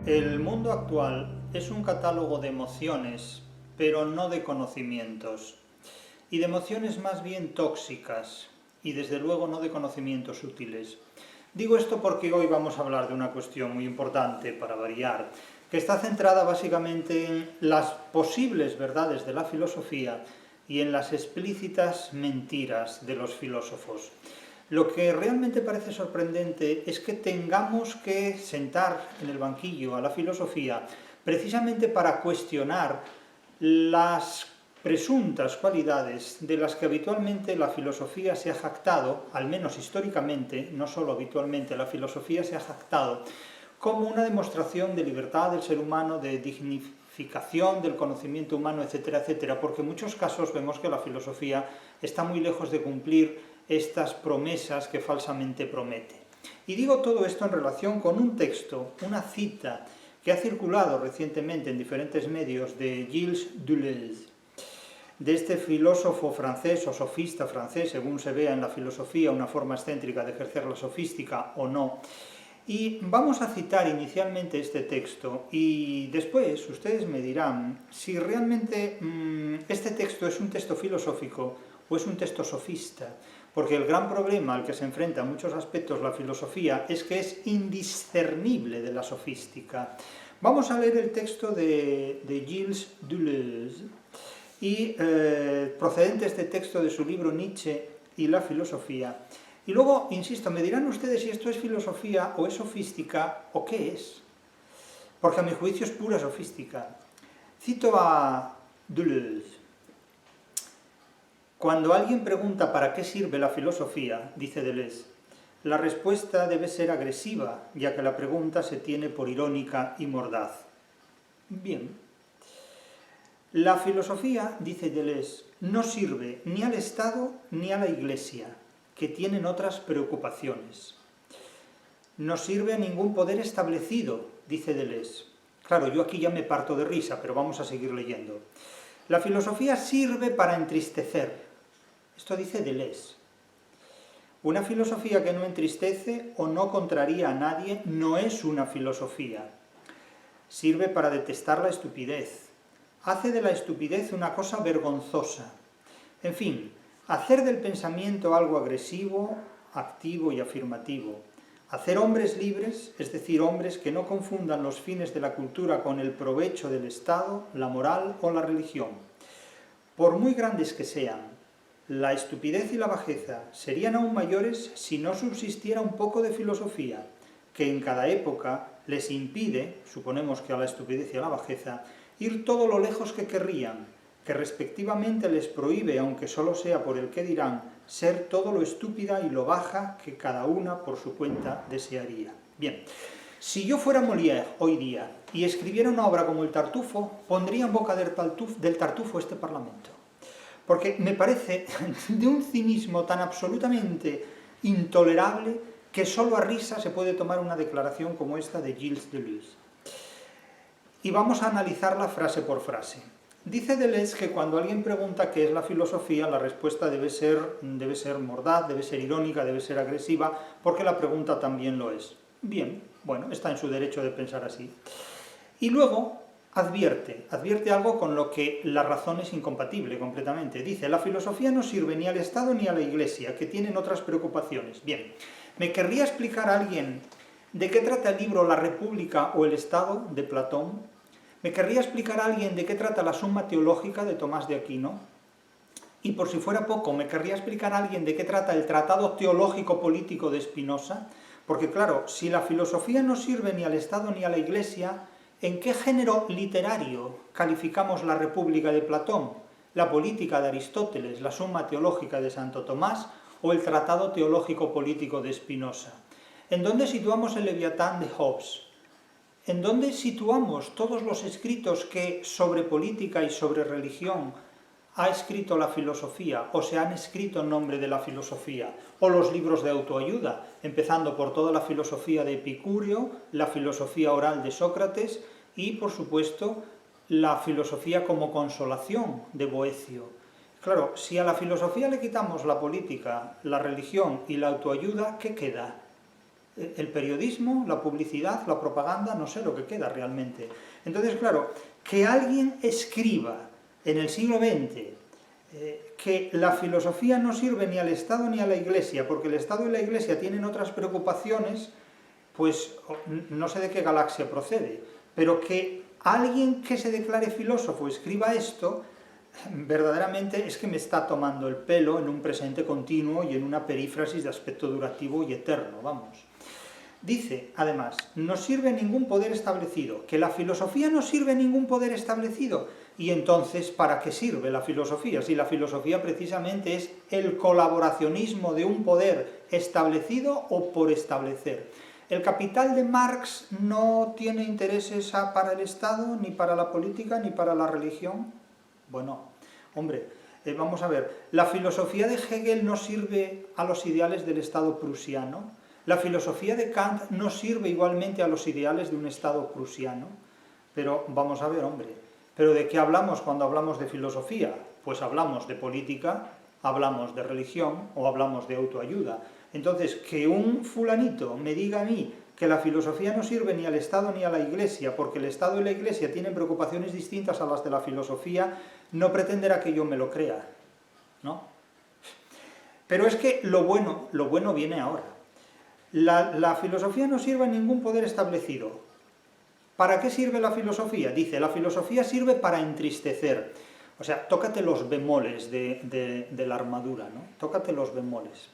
El mundo actual es un catálogo de emociones, pero no de conocimientos, y de emociones más bien tóxicas, y desde luego no de conocimientos útiles. Digo esto porque hoy vamos a hablar de una cuestión muy importante, para variar, que está centrada básicamente en las posibles verdades de la filosofía y en las explícitas mentiras de los filósofos. Lo que realmente parece sorprendente es que tengamos que sentar en el banquillo a la filosofía precisamente para cuestionar las presuntas cualidades de las que habitualmente la filosofía se ha jactado, al menos históricamente, no solo habitualmente, la filosofía se ha jactado como una demostración de libertad del ser humano, de dignificación del conocimiento humano, etcétera, etcétera, porque en muchos casos vemos que la filosofía está muy lejos de cumplir estas promesas que falsamente promete. Y digo todo esto en relación con un texto, una cita, que ha circulado recientemente en diferentes medios de Gilles Deleuze, de este filósofo francés o sofista francés, según se vea en la filosofía una forma excéntrica de ejercer la sofística o no. Y vamos a citar inicialmente este texto y después ustedes me dirán si realmente este texto es un texto filosófico o es un texto sofista, porque el gran problema al que se enfrenta en muchos aspectos la filosofía es que es indiscernible de la sofística. Vamos a leer el texto de Gilles Deleuze y procedente este texto de su libro Nietzsche y la filosofía. Y luego, insisto, me dirán ustedes si esto es filosofía o es sofística o qué es, porque a mi juicio es pura sofística. Cito a Deleuze. Cuando alguien pregunta para qué sirve la filosofía, dice Deleuze, la respuesta debe ser agresiva, ya que la pregunta se tiene por irónica y mordaz. Bien. La filosofía, dice Deleuze, no sirve ni al Estado ni a la Iglesia, que tienen otras preocupaciones. No sirve a ningún poder establecido, dice Deleuze. Claro, yo aquí ya me parto de risa, pero vamos a seguir leyendo. La filosofía sirve para entristecer. Esto dice Deleuze. Una filosofía que no entristece o no contraría a nadie no es una filosofía. Sirve para detestar la estupidez. Hace de la estupidez una cosa vergonzosa. En fin, hacer del pensamiento algo agresivo, activo y afirmativo. Hacer hombres libres, es decir, hombres que no confundan los fines de la cultura con el provecho del Estado, la moral o la religión. Por muy grandes que sean, la estupidez y la bajeza serían aún mayores si no subsistiera un poco de filosofía, que en cada época les impide, suponemos que a la estupidez y a la bajeza, ir todo lo lejos que querrían, que respectivamente les prohíbe, aunque solo sea por el que dirán, ser todo lo estúpida y lo baja que cada una por su cuenta desearía. Bien, si yo fuera Molière hoy día y escribiera una obra como El Tartufo, pondría en boca del Tartufo este Parlamento. Porque me parece de un cinismo tan absolutamente intolerable que solo a risa se puede tomar una declaración como esta de Gilles Deleuze. Y vamos a analizarla frase por frase. Dice Deleuze que cuando alguien pregunta qué es la filosofía, la respuesta debe ser mordaz, debe ser irónica, debe ser agresiva, porque la pregunta también lo es. Bien, bueno, está en su derecho de pensar así. Y luego advierte algo con lo que la razón es incompatible completamente. Dice, la filosofía no sirve ni al Estado ni a la Iglesia, que tienen otras preocupaciones. Bien, ¿me querría explicar a alguien de qué trata el libro La República o el Estado, de Platón? ¿Me querría explicar a alguien de qué trata la Summa Teológica, de Tomás de Aquino? Y por si fuera poco, ¿me querría explicar a alguien de qué trata el Tratado Teológico Político de Spinoza? Porque claro, si la filosofía no sirve ni al Estado ni a la Iglesia, ¿en qué género literario calificamos la República de Platón, la Política de Aristóteles, la Summa Teológica de Santo Tomás o el Tratado Teológico Político de Spinoza? ¿En dónde situamos el Leviatán de Hobbes? ¿En dónde situamos todos los escritos que sobre política y sobre religión ha escrito la filosofía o se han escrito en nombre de la filosofía? O los libros de autoayuda, empezando por toda la filosofía de Epicúreo, la filosofía oral de Sócrates y, por supuesto, la filosofía como consolación de Boecio. Claro, si a la filosofía le quitamos la política, la religión y la autoayuda, ¿qué queda? El periodismo, la publicidad, la propaganda, no sé lo que queda realmente. Entonces, claro, que alguien escriba en el siglo XX que la filosofía no sirve ni al Estado ni a la Iglesia, porque el Estado y la Iglesia tienen otras preocupaciones, pues no sé de qué galaxia procede, pero que alguien que se declare filósofo escriba esto, verdaderamente es que me está tomando el pelo en un presente continuo y en una perífrasis de aspecto durativo y eterno, vamos. Dice, además, no sirve ningún poder establecido, que la filosofía no sirve ningún poder establecido. Y entonces, ¿para qué sirve la filosofía? Si la filosofía precisamente es el colaboracionismo de un poder establecido o por establecer. ¿El Capital de Marx no tiene intereses para el Estado, ni para la política, ni para la religión? Bueno, hombre, vamos a ver, ¿la filosofía de Hegel no sirve a los ideales del Estado prusiano? ¿La filosofía de Kant no sirve igualmente a los ideales de un Estado prusiano? Pero vamos a ver, hombre, ¿pero de qué hablamos cuando hablamos de filosofía? Pues hablamos de política, hablamos de religión o hablamos de autoayuda. Entonces, que un fulanito me diga a mí que la filosofía no sirve ni al Estado ni a la Iglesia, porque el Estado y la Iglesia tienen preocupaciones distintas a las de la filosofía, no pretenderá que yo me lo crea, ¿no? Pero es que lo bueno viene ahora. La filosofía no sirve a ningún poder establecido. ¿Para qué sirve la filosofía? Dice, la filosofía sirve para entristecer. O sea, tócate los bemoles de la armadura, ¿no? Tócate los bemoles.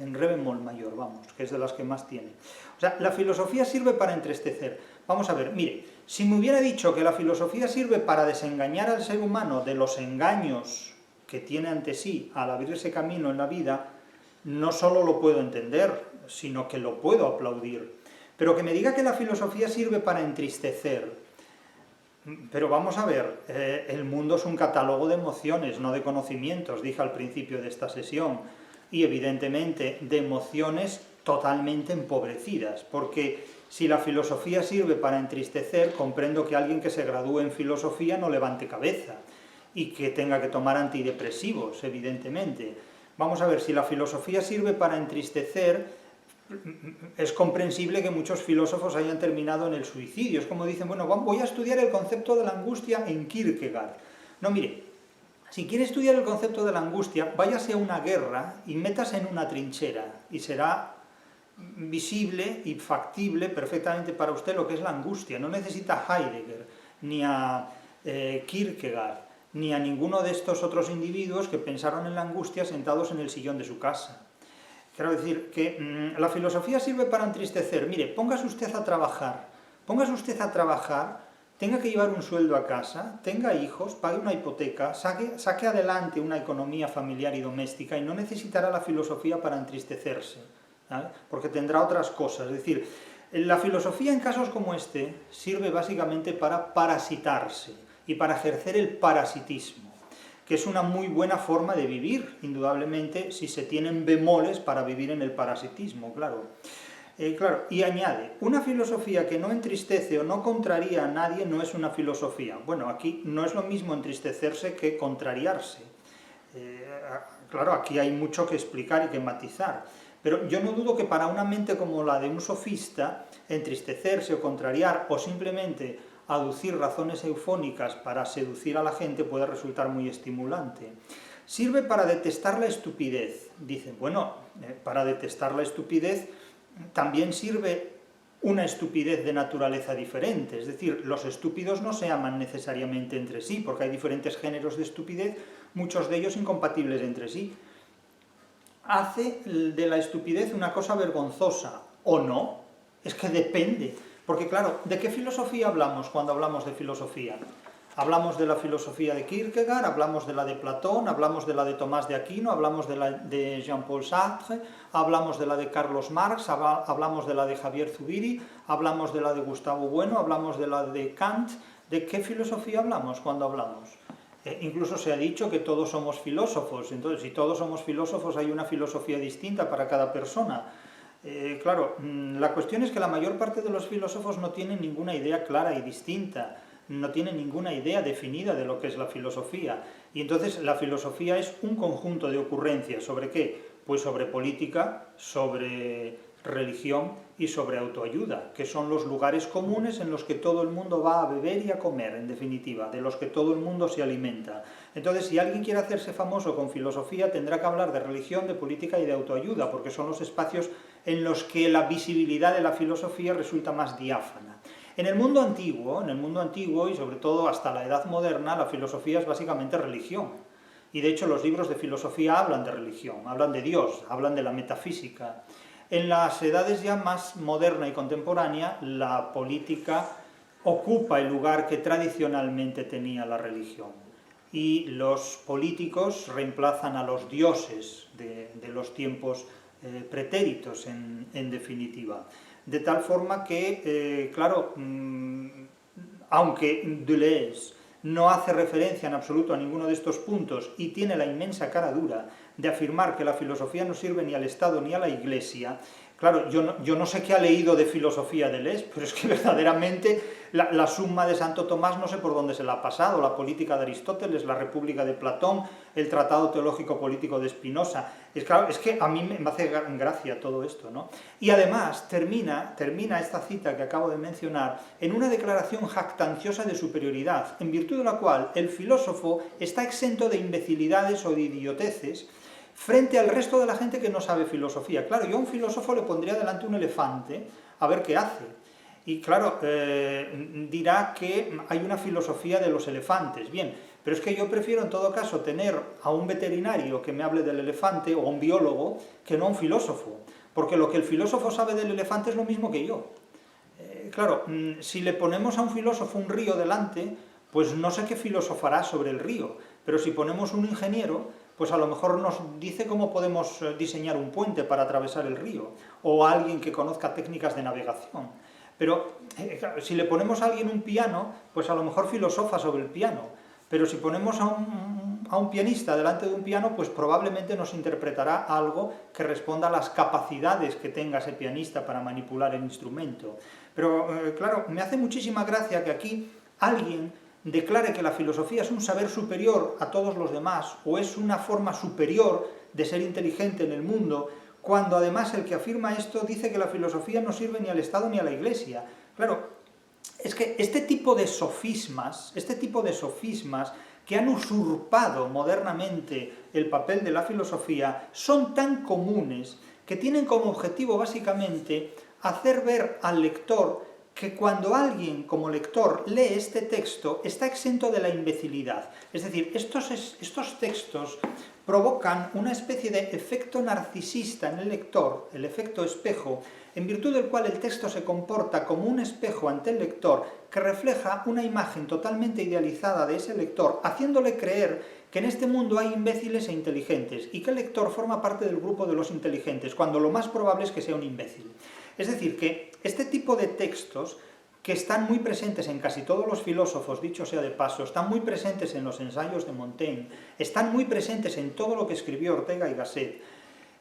En re bemol mayor, vamos, que es de las que más tiene. O sea, la filosofía sirve para entristecer. Vamos a ver, mire, si me hubiera dicho que la filosofía sirve para desengañar al ser humano de los engaños que tiene ante sí al abrirse camino en la vida, no solo lo puedo entender, sino que lo puedo aplaudir. Pero que me diga que la filosofía sirve para entristecer. Pero vamos a ver, el mundo es un catálogo de emociones, no de conocimientos, dije al principio de esta sesión, y evidentemente de emociones totalmente empobrecidas, porque si la filosofía sirve para entristecer, comprendo que alguien que se gradúe en filosofía no levante cabeza, y que tenga que tomar antidepresivos, evidentemente. Vamos a ver, si la filosofía sirve para entristecer, es comprensible que muchos filósofos hayan terminado en el suicidio. Es como dicen, bueno, voy a estudiar el concepto de la angustia en Kierkegaard. No, mire, si quiere estudiar el concepto de la angustia, váyase a una guerra y métase en una trinchera, y será visible y factible perfectamente para usted lo que es la angustia. No necesita a Heidegger, ni a Kierkegaard, ni a ninguno de estos otros individuos que pensaron en la angustia sentados en el sillón de su casa. Quiero decir que la filosofía sirve para entristecer. Mire, póngase usted a trabajar, tenga que llevar un sueldo a casa, tenga hijos, pague una hipoteca, saque adelante una economía familiar y doméstica y no necesitará la filosofía para entristecerse, ¿vale? Porque tendrá otras cosas. Es decir, la filosofía en casos como este sirve básicamente para parasitarse y para ejercer el parasitismo, que es una muy buena forma de vivir, indudablemente, si se tienen bemoles para vivir en el parasitismo, claro. Y añade, una filosofía que no entristece o no contraría a nadie no es una filosofía. Bueno, aquí no es lo mismo entristecerse que contrariarse. Claro, aquí hay mucho que explicar y que matizar. Pero yo no dudo que para una mente como la de un sofista, entristecerse o contrariar o simplemente aducir razones eufónicas para seducir a la gente puede resultar muy estimulante. Sirve para detestar la estupidez. Dicen, bueno, para detestar la estupidez también sirve una estupidez de naturaleza diferente. Es decir, los estúpidos no se aman necesariamente entre sí, porque hay diferentes géneros de estupidez, muchos de ellos incompatibles entre sí. Hace de la estupidez una cosa vergonzosa, ¿o no? Es que depende. Porque claro, ¿de qué filosofía hablamos cuando hablamos de filosofía? Hablamos de la filosofía de Kierkegaard, hablamos de la de Platón, hablamos de la de Tomás de Aquino, hablamos de la de Jean-Paul Sartre, hablamos de la de Carlos Marx, hablamos de la de Javier Zubiri, hablamos de la de Gustavo Bueno, hablamos de la de Kant. ¿De qué filosofía hablamos cuando hablamos? Incluso se ha dicho que todos somos filósofos. Entonces, si todos somos filósofos, hay una filosofía distinta para cada persona. Claro, la cuestión es que la mayor parte de los filósofos no tienen ninguna idea clara y distinta, no tienen ninguna idea definida de lo que es la filosofía. Y entonces la filosofía es un conjunto de ocurrencias. ¿Sobre qué? Pues sobre política, sobre religión y sobre autoayuda, que son los lugares comunes en los que todo el mundo va a beber y a comer, en definitiva, de los que todo el mundo se alimenta. Entonces, si alguien quiere hacerse famoso con filosofía, tendrá que hablar de religión, de política y de autoayuda, porque son los espacios en los que la visibilidad de la filosofía resulta más diáfana. En el mundo antiguo y sobre todo hasta la Edad Moderna, la filosofía es básicamente religión. Y de hecho los libros de filosofía hablan de religión, hablan de Dios, hablan de la metafísica. En las edades ya más moderna y contemporánea, la política ocupa el lugar que tradicionalmente tenía la religión. Y los políticos reemplazan a los dioses de los tiempos pretéritos, en definitiva. De tal forma que, claro, aunque Deleuze no hace referencia en absoluto a ninguno de estos puntos y tiene la inmensa cara dura de afirmar que la filosofía no sirve ni al Estado ni a la Iglesia, claro, yo no sé qué ha leído de filosofía Deleuze, pero es que verdaderamente la Summa de Santo Tomás no sé por dónde se la ha pasado, la Política de Aristóteles, la República de Platón, el Tratado Teológico Político de Spinoza. Claro, es que a mí me hace gracia todo esto, ¿no? Y además termina esta cita que acabo de mencionar en una declaración jactanciosa de superioridad, en virtud de la cual el filósofo está exento de imbecilidades o de idioteces frente al resto de la gente que no sabe filosofía. Claro, yo a un filósofo le pondría delante un elefante a ver qué hace. Y claro, dirá que hay una filosofía de los elefantes. Bien, pero es que yo prefiero en todo caso tener a un veterinario que me hable del elefante o a un biólogo que no a un filósofo. Porque lo que el filósofo sabe del elefante es lo mismo que yo. Claro, si le ponemos a un filósofo un río delante, pues no sé qué filosofará sobre el río. Pero si ponemos un ingeniero, pues a lo mejor nos dice cómo podemos diseñar un puente para atravesar el río, o a alguien que conozca técnicas de navegación. Pero si le ponemos a alguien un piano, pues a lo mejor filosofa sobre el piano, pero si ponemos a un pianista delante de un piano, pues probablemente nos interpretará algo que responda a las capacidades que tenga ese pianista para manipular el instrumento. Pero claro, me hace muchísima gracia que aquí alguien declare que la filosofía es un saber superior a todos los demás, o es una forma superior de ser inteligente en el mundo, cuando además el que afirma esto dice que la filosofía no sirve ni al Estado ni a la Iglesia. Claro, es que este tipo de sofismas que han usurpado modernamente el papel de la filosofía, son tan comunes que tienen como objetivo básicamente hacer ver al lector que cuando alguien como lector lee este texto está exento de la imbecilidad. Es decir, estos textos provocan una especie de efecto narcisista en el lector, el efecto espejo, en virtud del cual el texto se comporta como un espejo ante el lector que refleja una imagen totalmente idealizada de ese lector, haciéndole creer que en este mundo hay imbéciles e inteligentes y que el lector forma parte del grupo de los inteligentes, cuando lo más probable es que sea un imbécil. Es decir, que este tipo de textos, que están muy presentes en casi todos los filósofos, dicho sea de paso, están muy presentes en los ensayos de Montaigne, están muy presentes en todo lo que escribió Ortega y Gasset,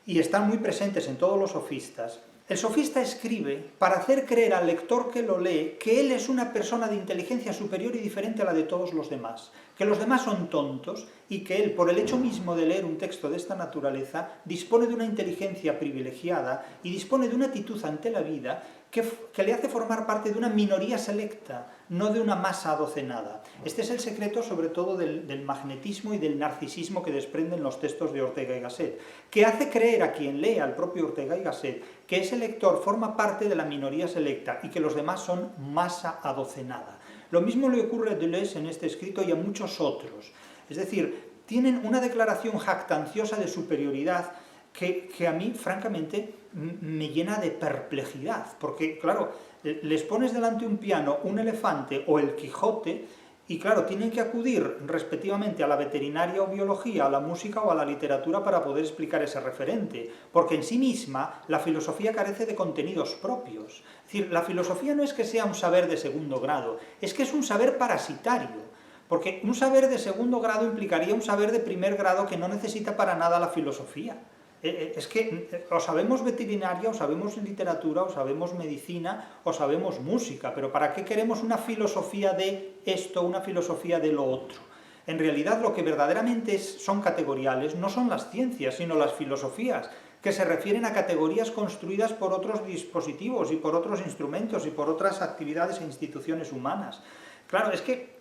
y están muy presentes en todos los sofistas. El sofista escribe para hacer creer al lector que lo lee que él es una persona de inteligencia superior y diferente a la de todos los demás, que los demás son tontos y que él, por el hecho mismo de leer un texto de esta naturaleza, dispone de una inteligencia privilegiada y dispone de una actitud ante la vida que le hace formar parte de una minoría selecta, no de una masa adocenada. Este es el secreto, sobre todo, del magnetismo y del narcisismo que desprenden los textos de Ortega y Gasset, que hace creer a quien lee al propio Ortega y Gasset que ese lector forma parte de la minoría selecta y que los demás son masa adocenada. Lo mismo le ocurre a Deleuze en este escrito y a muchos otros. Es decir, tienen una declaración jactanciosa de superioridad que a mí, francamente, me llena de perplejidad, porque, claro, les pones delante un piano, un elefante o el Quijote, y claro, tienen que acudir respectivamente a la veterinaria o biología, a la música o a la literatura para poder explicar ese referente, porque en sí misma la filosofía carece de contenidos propios. Es decir, la filosofía no es que sea un saber de segundo grado, es que es un saber parasitario, porque un saber de segundo grado implicaría un saber de primer grado que no necesita para nada la filosofía. Es que o sabemos veterinaria, o sabemos literatura, o sabemos medicina, o sabemos música, pero ¿para qué queremos una filosofía de esto, una filosofía de lo otro? En realidad lo que verdaderamente son categoriales no son las ciencias, sino las filosofías, que se refieren a categorías construidas por otros dispositivos y por otros instrumentos y por otras actividades e instituciones humanas. Claro, es que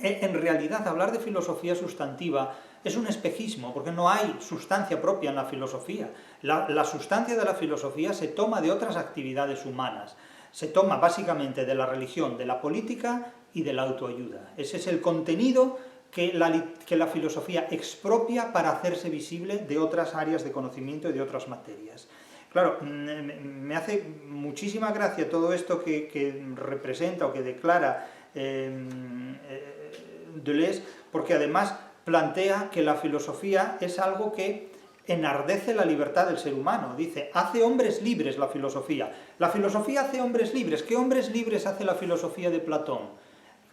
en realidad hablar de filosofía sustantiva es un espejismo, porque no hay sustancia propia en la filosofía. La sustancia de la filosofía se toma de otras actividades humanas, se toma básicamente de la religión, de la política y de la autoayuda. Ese es el contenido que la filosofía expropia para hacerse visible de otras áreas de conocimiento y de otras materias. Claro, me hace muchísima gracia todo esto que representa o que declara Deleuze, porque además plantea que la filosofía es algo que enardece la libertad del ser humano. Dice, hace hombres libres la filosofía. La filosofía hace hombres libres. ¿Qué hombres libres hace la filosofía de Platón?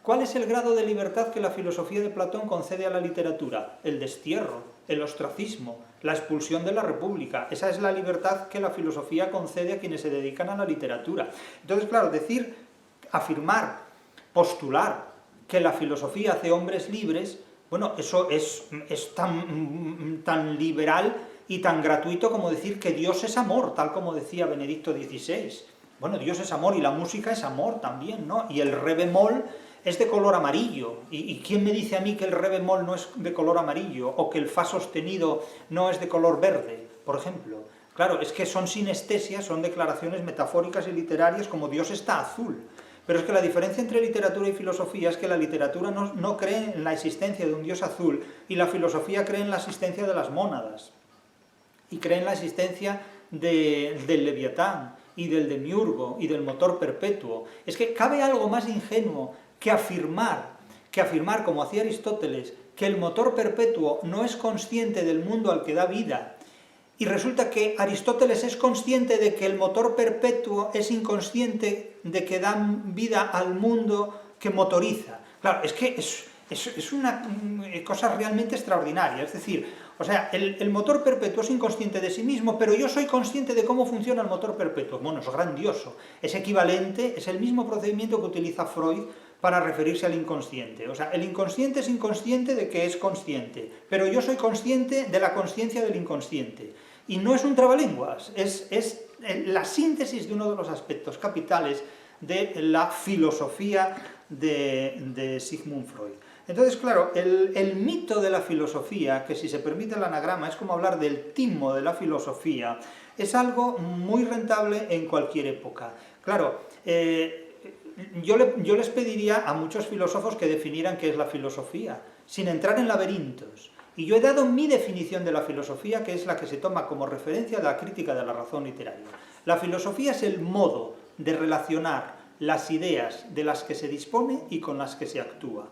¿Cuál es el grado de libertad que la filosofía de Platón concede a la literatura? El destierro, el ostracismo, la expulsión de la república. Esa es la libertad que la filosofía concede a quienes se dedican a la literatura. Entonces, claro, decir, afirmar, postular que la filosofía hace hombres libres, bueno, eso es tan liberal y tan gratuito como decir que Dios es amor, tal como decía Benedicto XVI. Bueno, Dios es amor y la música es amor también, ¿no? Y el re bemol es de color amarillo. ¿Y quién me dice a mí que el re bemol no es de color amarillo? O que el fa sostenido no es de color verde, por ejemplo. Claro, es que son sinestesias, son declaraciones metafóricas y literarias como Dios está azul. Pero es que la diferencia entre literatura y filosofía es que la literatura no cree en la existencia de un Dios azul y la filosofía cree en la existencia de las mónadas. Y cree en la existencia del Leviatán y del demiurgo y del motor perpetuo. Es que cabe algo más ingenuo que afirmar, como hacía Aristóteles, que el motor perpetuo no es consciente del mundo al que da vida, y resulta que Aristóteles es consciente de que el motor perpetuo es inconsciente de que da vida al mundo que motoriza. Claro, es que es una cosa realmente extraordinaria, es decir, o sea, el motor perpetuo es inconsciente de sí mismo, pero yo soy consciente de cómo funciona el motor perpetuo. Bueno, es grandioso, es equivalente, es el mismo procedimiento que utiliza Freud para referirse al inconsciente. O sea, el inconsciente es inconsciente de que es consciente, pero yo soy consciente de la consciencia del inconsciente. Y no es un trabalenguas, es la síntesis de uno de los aspectos capitales de la filosofía de Sigmund Freud. Entonces, claro, el mito de la filosofía, que si se permite el anagrama es como hablar del timo de la filosofía, es algo muy rentable en cualquier época. Claro, yo les pediría a muchos filósofos que definieran qué es la filosofía, sin entrar en laberintos. Y yo he dado mi definición de la filosofía, que es la que se toma como referencia de la crítica de la razón literaria. La filosofía es el modo de relacionar las ideas de las que se dispone y con las que se actúa.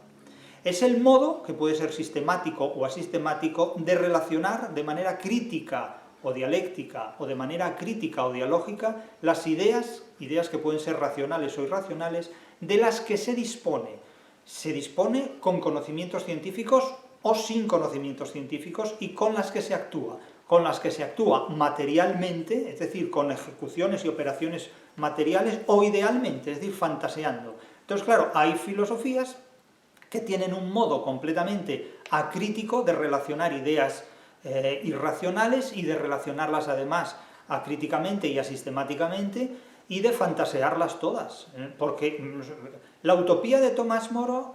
Es el modo, que puede ser sistemático o asistemático, de relacionar de manera crítica o dialéctica, o de manera crítica o dialógica, las ideas que pueden ser racionales o irracionales, de las que se dispone. Se dispone con conocimientos científicos o sin conocimientos científicos, y con las que se actúa. Con las que se actúa materialmente, es decir, con ejecuciones y operaciones materiales, o idealmente, es decir, fantaseando. Entonces, claro, hay filosofías que tienen un modo completamente acrítico de relacionar ideas irracionales y de relacionarlas además acríticamente y asistemáticamente y de fantasearlas todas, porque la utopía de Tomás Moro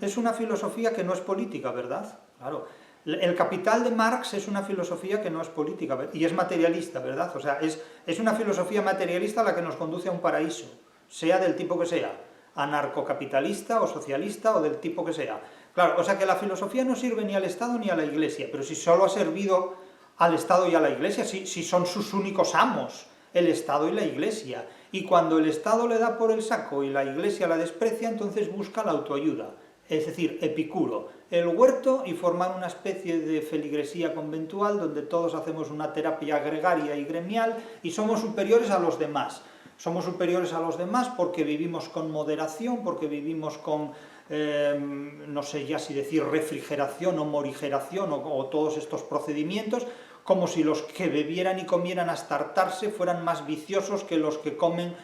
es una filosofía que no es política, ¿verdad? Claro. El Capital de Marx es una filosofía que no es política y es materialista, ¿verdad? O sea, es una filosofía materialista la que nos conduce a un paraíso, sea del tipo que sea, anarcocapitalista o socialista o del tipo que sea. Claro, o sea que la filosofía no sirve ni al Estado ni a la Iglesia, pero si solo ha servido al Estado y a la Iglesia, si son sus únicos amos, el Estado y la Iglesia, y cuando el Estado le da por el saco y la Iglesia la desprecia, entonces busca la autoayuda, es decir, Epicuro, el huerto, y formar una especie de feligresía conventual donde todos hacemos una terapia gregaria y gremial y somos superiores a los demás. Somos superiores a los demás porque vivimos con moderación, porque vivimos con, no sé ya si decir refrigeración o morigeración o todos estos procedimientos, como si los que bebieran y comieran hasta hartarse fueran más viciosos que los que comen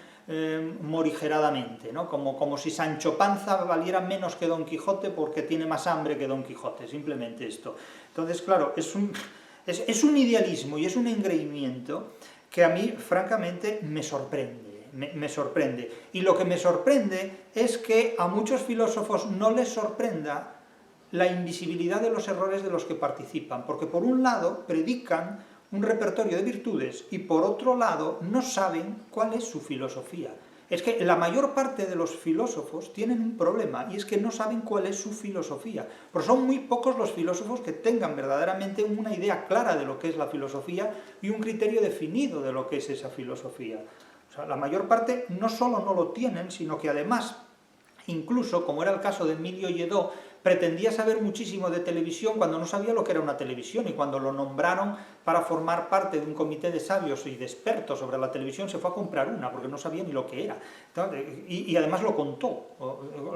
morigeradamente, ¿no? Como si Sancho Panza valiera menos que Don Quijote porque tiene más hambre que Don Quijote, simplemente esto. Entonces, claro, Es un idealismo y es un engreimiento que a mí, francamente, me sorprende. Me sorprende. Y lo que me sorprende es que a muchos filósofos no les sorprenda la invisibilidad de los errores de los que participan, porque por un lado predican un repertorio de virtudes y por otro lado no saben cuál es su filosofía. Es que la mayor parte de los filósofos tienen un problema, y es que no saben cuál es su filosofía. Pero son muy pocos los filósofos que tengan verdaderamente una idea clara de lo que es la filosofía y un criterio definido de lo que es esa filosofía. O sea, la mayor parte no solo no lo tienen, sino que además, incluso, como era el caso de Emilio Lledó, pretendía saber muchísimo de televisión cuando no sabía lo que era una televisión, y cuando lo nombraron para formar parte de un comité de sabios y de expertos sobre la televisión se fue a comprar una, porque no sabía ni lo que era. Y además lo contó,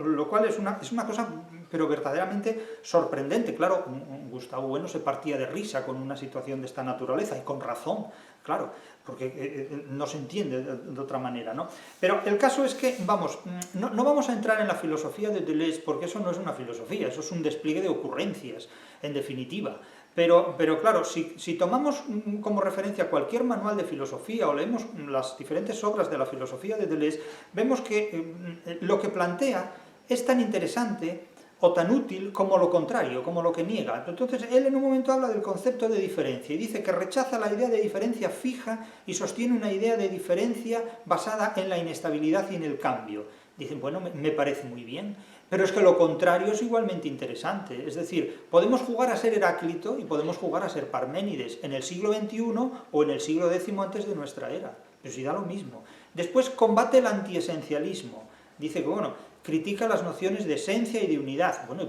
lo cual es una cosa pero verdaderamente sorprendente. Claro, Gustavo Bueno se partía de risa con una situación de esta naturaleza, y con razón, claro, porque no se entiende de otra manera, ¿no? Pero el caso es que, vamos, no vamos a entrar en la filosofía de Deleuze, porque eso no es una filosofía, eso es un despliegue de ocurrencias, en definitiva. Pero claro, si tomamos como referencia cualquier manual de filosofía o leemos las diferentes obras de la filosofía de Deleuze, vemos que lo que plantea es tan interesante o tan útil como lo contrario, como lo que niega. Entonces, él en un momento habla del concepto de diferencia y dice que rechaza la idea de diferencia fija y sostiene una idea de diferencia basada en la inestabilidad y en el cambio. Dicen, bueno, me parece muy bien, pero es que lo contrario es igualmente interesante. Es decir, podemos jugar a ser Heráclito y podemos jugar a ser Parménides en el siglo XXI o en el siglo X antes de nuestra era. Pero si da lo mismo. Después combate el antiesencialismo. Dice que, bueno, critica las nociones de esencia y de unidad. Bueno,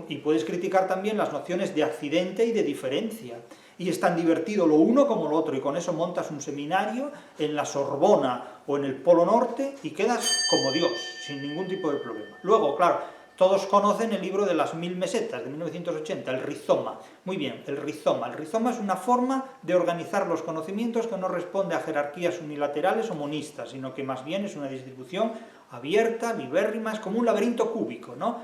y puedes criticar también las nociones de accidente y de diferencia. Y es tan divertido lo uno como lo otro, y con eso montas un seminario en la Sorbona o en el Polo Norte y quedas como Dios, sin ningún tipo de problema. Luego, claro, todos conocen el libro de las 1000 mesetas, de 1980, el rizoma. Muy bien, el rizoma. El rizoma es una forma de organizar los conocimientos que no responde a jerarquías unilaterales o monistas, sino que más bien es una distribución abierta, libérrima, es como un laberinto cúbico, ¿no?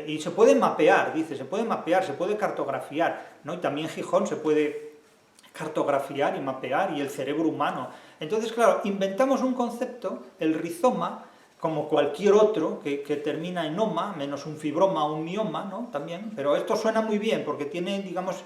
Y se puede mapear, dice, se puede mapear, se puede cartografiar, ¿no? Y también Gijón se puede cartografiar y mapear, y el cerebro humano. Entonces, claro, inventamos un concepto, el rizoma, como cualquier otro que termina en oma, menos un fibroma o un mioma, ¿no? También, pero esto suena muy bien, porque tiene, digamos,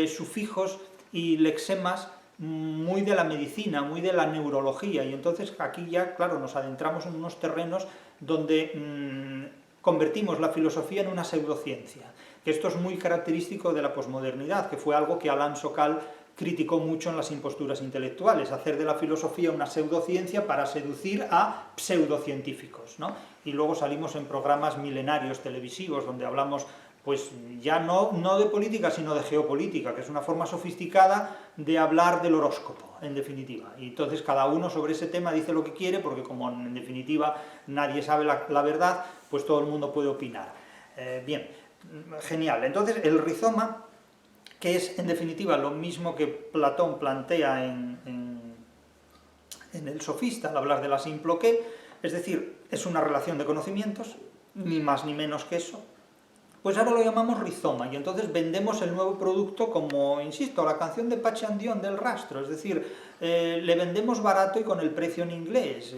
sufijos y lexemas muy de la medicina, muy de la neurología, y entonces aquí ya, claro, nos adentramos en unos terrenos donde convertimos la filosofía en una pseudociencia, que esto es muy característico de la posmodernidad, que fue algo que Alain Sokal criticó mucho en las imposturas intelectuales, hacer de la filosofía una pseudociencia para seducir a pseudocientíficos, ¿no? Y luego salimos en programas milenarios televisivos donde hablamos, pues ya no de política, sino de geopolítica, que es una forma sofisticada de hablar del horóscopo, en definitiva. Y entonces cada uno sobre ese tema dice lo que quiere, porque como en definitiva nadie sabe la verdad, pues todo el mundo puede opinar. Bien, genial. Entonces el rizoma, que es en definitiva lo mismo que Platón plantea en el Sofista, al hablar de la simploqué, es decir, es una relación de conocimientos, ni más ni menos que eso. Pues ahora lo llamamos rizoma, y entonces vendemos el nuevo producto como, insisto, la canción de Pachandión del rastro, es decir, le vendemos barato y con el precio en inglés,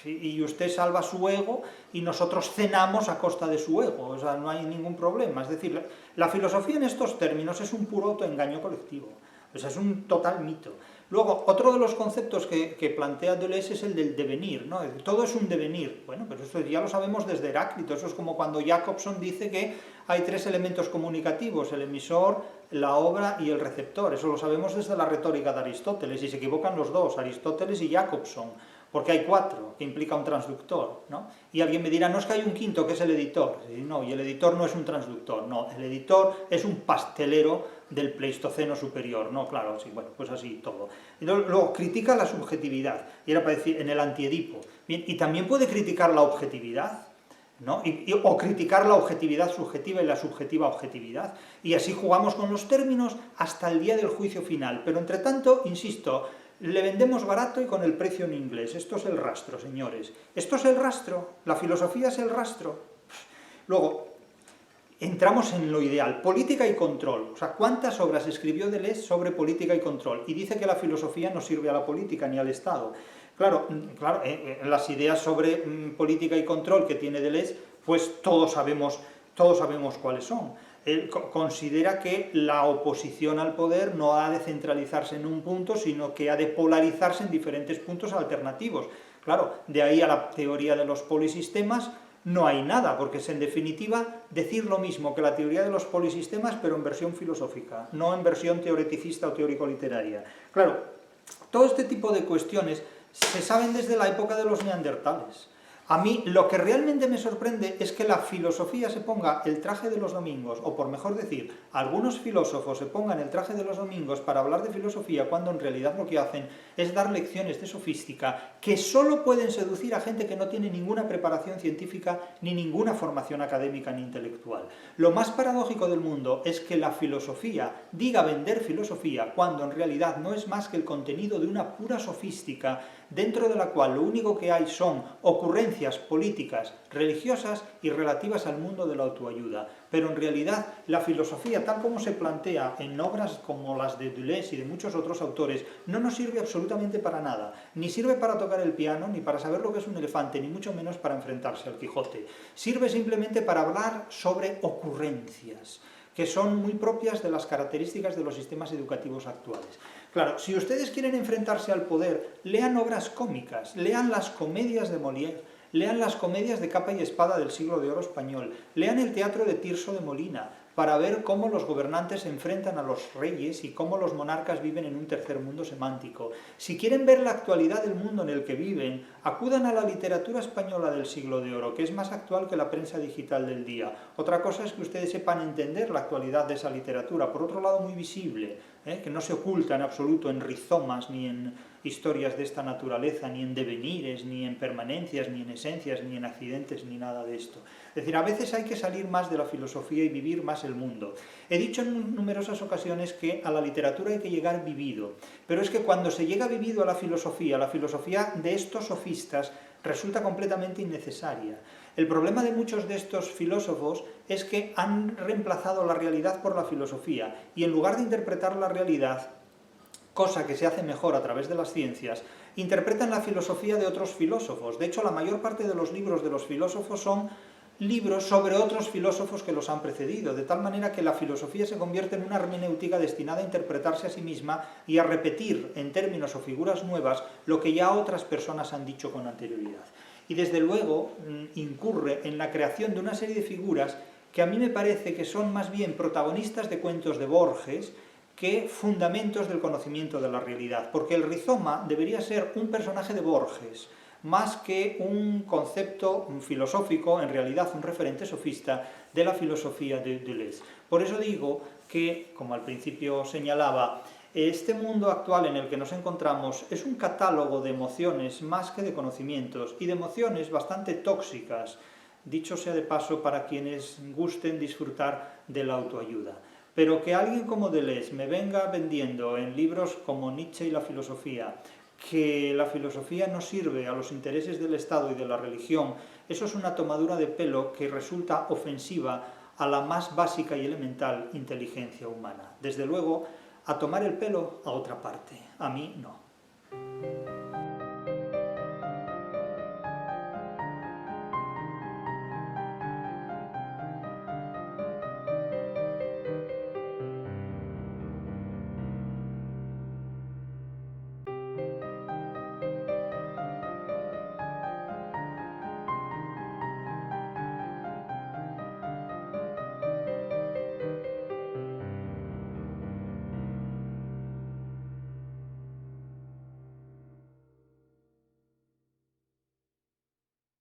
y usted salva su ego y nosotros cenamos a costa de su ego, o sea, no hay ningún problema. Es decir, la filosofía en estos términos es un puro autoengaño colectivo, o sea, es un total mito. Luego, otro de los conceptos que plantea Deleuze es el del devenir, ¿no? Todo es un devenir. Bueno, pero eso ya lo sabemos desde Heráclito. Eso es como cuando Jacobson dice que hay 3 elementos comunicativos: el emisor, la obra y el receptor. Eso lo sabemos desde la retórica de Aristóteles, y se equivocan los dos, Aristóteles y Jacobson, porque hay 4, que implica un transductor, ¿no? Y alguien me dirá, no, es que hay un quinto, que es el editor. Y no, y el editor no es un transductor, no, el editor es un pastelero del Pleistoceno superior, ¿no? Claro, sí, bueno, pues así todo. Y luego critica la subjetividad, y era para decir, en el Antiedipo. Bien, y también puede criticar la objetividad, ¿no? O criticar la objetividad subjetiva y la subjetiva objetividad. Y así jugamos con los términos hasta el día del juicio final. Pero entre tanto, insisto, le vendemos barato y con el precio en inglés. Esto es el rastro, señores. Esto es el rastro. La filosofía es el rastro. Luego, entramos en lo ideal, política y control. O sea, ¿cuántas obras escribió Deleuze sobre política y control? Y dice que la filosofía no sirve a la política ni al Estado. Claro, las ideas sobre política y control que tiene Deleuze, pues todos sabemos cuáles son. Él considera que la oposición al poder no ha de centralizarse en un punto, sino que ha de polarizarse en diferentes puntos alternativos. Claro, de ahí a la teoría de los polisistemas no hay nada, porque es en definitiva decir lo mismo que la teoría de los polisistemas, pero en versión filosófica, no en versión teoreticista o teórico-literaria. Claro, todo este tipo de cuestiones se saben desde la época de los neandertales. A mí lo que realmente me sorprende es que la filosofía se ponga el traje de los domingos, o por mejor decir, algunos filósofos se pongan el traje de los domingos para hablar de filosofía, cuando en realidad lo que hacen es dar lecciones de sofística que solo pueden seducir a gente que no tiene ninguna preparación científica ni ninguna formación académica ni intelectual. Lo más paradójico del mundo es que la filosofía diga vender filosofía cuando en realidad no es más que el contenido de una pura sofística dentro de la cual lo único que hay son ocurrencias políticas, religiosas y relativas al mundo de la autoayuda. Pero en realidad la filosofía, tal como se plantea en obras como las de Deleuze y de muchos otros autores, no nos sirve absolutamente para nada. Ni sirve para tocar el piano, ni para saber lo que es un elefante, ni mucho menos para enfrentarse al Quijote. Sirve simplemente para hablar sobre ocurrencias, que son muy propias de las características de los sistemas educativos actuales. Claro, si ustedes quieren enfrentarse al poder, lean obras cómicas, lean las comedias de Molière, lean las comedias de capa y espada del siglo de oro español, lean el teatro de Tirso de Molina, para ver cómo los gobernantes se enfrentan a los reyes y cómo los monarcas viven en un tercer mundo semántico. Si quieren ver la actualidad del mundo en el que viven, acudan a la literatura española del siglo de oro, que es más actual que la prensa digital del día. Otra cosa es que ustedes sepan entender la actualidad de esa literatura, por otro lado muy visible, que no se oculta en absoluto en rizomas ni en historias de esta naturaleza, ni en devenires, ni en permanencias, ni en esencias, ni en accidentes, ni nada de esto. Es decir, a veces hay que salir más de la filosofía y vivir más el mundo. He dicho en numerosas ocasiones que a la literatura hay que llegar vivido, pero es que cuando se llega vivido a la filosofía de estos sofistas resulta completamente innecesaria. El problema de muchos de estos filósofos es que han reemplazado la realidad por la filosofía, y en lugar de interpretar la realidad, cosa que se hace mejor a través de las ciencias, interpretan la filosofía de otros filósofos. De hecho, la mayor parte de los libros de los filósofos son libros sobre otros filósofos que los han precedido, de tal manera que la filosofía se convierte en una hermenéutica destinada a interpretarse a sí misma y a repetir en términos o figuras nuevas lo que ya otras personas han dicho con anterioridad. Y desde luego incurre en la creación de una serie de figuras que a mí me parece que son más bien protagonistas de cuentos de Borges que fundamentos del conocimiento de la realidad, porque el rizoma debería ser un personaje de Borges, más que un concepto filosófico, en realidad un referente sofista de la filosofía de Deleuze. Por eso digo que, como al principio señalaba, este mundo actual en el que nos encontramos es un catálogo de emociones más que de conocimientos, y de emociones bastante tóxicas, dicho sea de paso para quienes gusten disfrutar de la autoayuda. Pero que alguien como Deleuze me venga vendiendo en libros como Nietzsche y la filosofía, que la filosofía no sirve a los intereses del Estado y de la religión, eso es una tomadura de pelo que resulta ofensiva a la más básica y elemental inteligencia humana. Desde luego, a tomar el pelo a otra parte, a mí no.